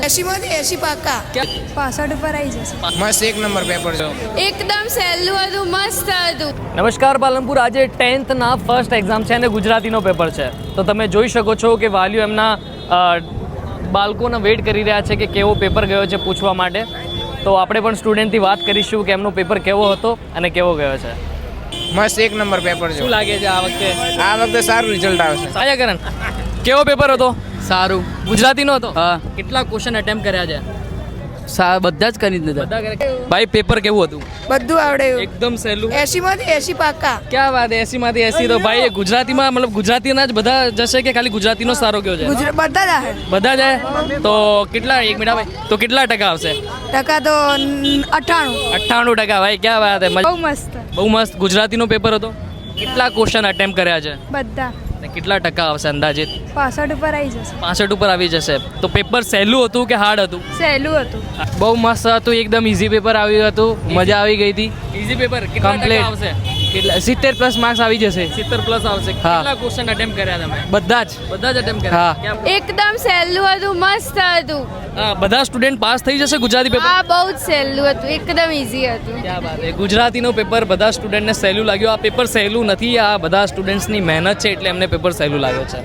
80 80 પાકા 65 ઉપર આવી જશે. મસ્ત એક નંબર પેપર છે. એકદમ સહેલું હતું, મસ્ત હતું. નમસ્કાર પાલનપુર, આજે 10thના ફર્સ્ટ એક્ઝામ છે અને ગુજરાતીનો પેપર છે. તો તમે જોઈ શકો છો કે વાલીઓ એમના બાળકોને વેઇટ કરી રહ્યા છે કે કેવો પેપર ગયો છે પૂછવા માટે. તો આપણે પણ સ્ટુડન્ટથી વાત કરીશું કે એમનો પેપર કેવો હતો અને કેવો ગયો છે. મસ્ત એક નંબર પેપર છે. શું લાગે છે આ વખતે સારું રિઝલ્ટ આવશે. સાયા કરણ, કેવો પેપર હતો? સારું. ગુજરાતીનો હતો? હા. કેટલા ક્વેશ્ચન અટેમ્પ્ટ કર્યા છે? બધા જ કરી દીધા. બધા કર્યા. ભાઈ પેપર કેવું હતું? બધું આવડે એવું. એકદમ સહેલું. 80 80 પાકા. ક્યાં વાત, 80માંથી 80. તો ભાઈ ગુજરાતીમાં મતલબ ગુજરાતીના જ બધા જશે કે ખાલી ગુજરાતીનો સારો ગયો છે? બધા જ આવે. બધા જાય તો કેટલા, એક મિનિટ ભાઈ, તો કેટલા ટકા આવશે? ટકા તો 98. 98%. ભાઈ ક્યાં વાત હે, બહુ મસ્ત. બહુ મસ્ત. ગુજરાતીનો પેપર હતો. કેટલા ક્વેશ્ચન અટેમ્પ્ટ કર્યા છે બધા અને કેટલા ટકા આવશે અંદાજિત? 65 ઉપર આવી જશે. 65 ઉપર આવી જશે. તો પેપર સહેલું હતું કે હાર્ડ હતું? સહેલું હતું. બહુ મસ્ત હતું, એકદમ ઈઝી પેપર આવ્યું હતું, મજા આવી ગઈ હતી. Easy paper. કેટલા ટકા Complete. આવશે? કેટલા 70+ માર્ક્સ આવી જશે. 70+ આવશે. હા. કેટલા ક્વેશ્ચન અટેમ્પ્ટ કર્યા તમે? બધા જ. બધા જ અટેમ્પ્ટ કર્યા? હા. ક્યાં? એકદમ સહેલું હતું, મસ્ત હતું. બધા સ્ટુડન્ટ પાસ થઈ જશે ગુજરાતી પેપર? આ બહુ જ સહેલું હતું, એકદમ ઈઝી હતું. ક્યાં વાત છે. ગુજરાતીનો પેપર બધા સ્ટુડન્ટને સહેલું લાગ્યું. આ પેપર સહેલું નથી, આ બધા સ્ટુડન્ટ્સની મહેનત છે એટલે એમને પેપર સહેલું લાગ્યો છે.